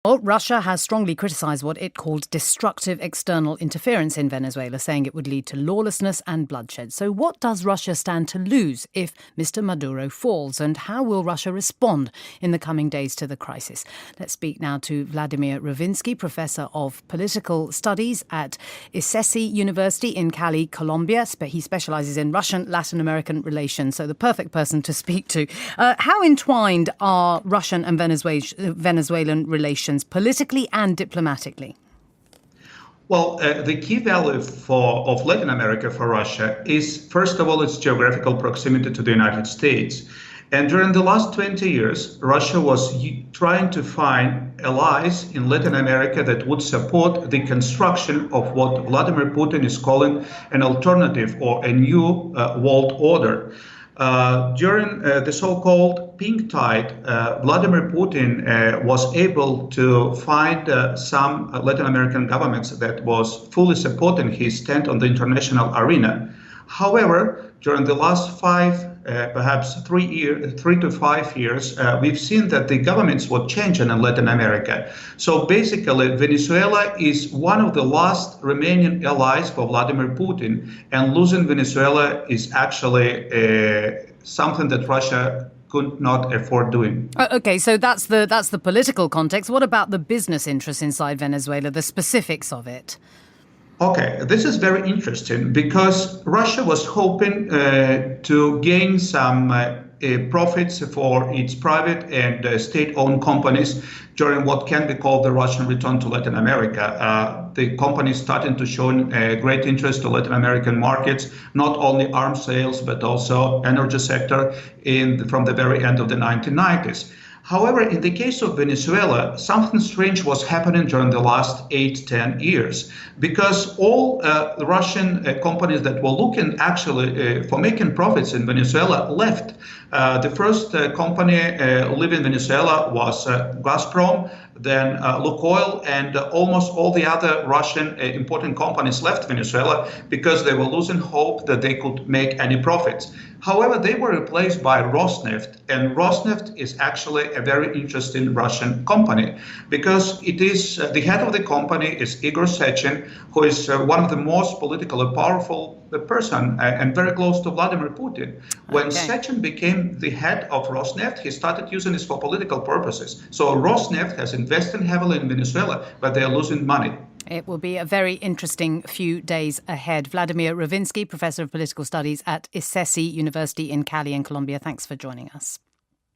Well, Russia has strongly criticised what it called destructive external interference in Venezuela, saying it would lead to lawlessness and bloodshed. So what does Russia stand to lose if Mr. Maduro falls? And how will Russia respond in the coming days to the crisis? Let's speak now to Vladimir Rouvinski, Professor of Political Studies at Icesi University in Cali, Colombia. He specialises in Russian Latin American relations, so the perfect person to speak to. How entwined are Russian and Venezuelan relations politically and diplomatically? Well, the key value of Latin America for Russia is, first of all, its geographical proximity to the United States. And during the last 20 years, Russia was trying to find allies in Latin America that would support the construction of what Vladimir Putin is calling an alternative or a new world order. During the so-called pink tide, Vladimir Putin was able to find some Latin American governments that was fully supporting his stand on the international arena. However, during the last perhaps 3 to 5 years, we've seen that the governments were changing in Latin America. So basically, Venezuela is one of the last remaining allies for Vladimir Putin, and losing Venezuela is actually something that Russia could not afford doing. Okay, so that's the political context. What about the business interests inside Venezuela, the specifics of it? Okay, this is very interesting because Russia was hoping to gain some profits for its private and state-owned companies during what can be called the Russian return to Latin America. The companies starting to show great interest to Latin American markets, not only arms sales, but also energy sector from the very end of the 1990s. However, in the case of Venezuela, something strange was happening during the last 8-10 years, because all the Russian companies that were looking actually for making profits in Venezuela left. The first company leaving Venezuela was Gazprom, then Lukoil, and almost all the other Russian important companies left Venezuela because they were losing hope that they could make any profits. However, they were replaced by Rosneft, and Rosneft is actually a very interesting Russian company because it is the head of the company is Igor Sechin, who is one of the most politically powerful person and very close to Vladimir Putin. When Sechin became the head of Rosneft, he started using this for political purposes. So Rosneft has invested heavily in Venezuela, but they are losing money. It will be a very interesting few days ahead. Vladimir Rouvinski, Professor of Political Studies at Icesi University in Cali in Colombia. Thanks for joining us.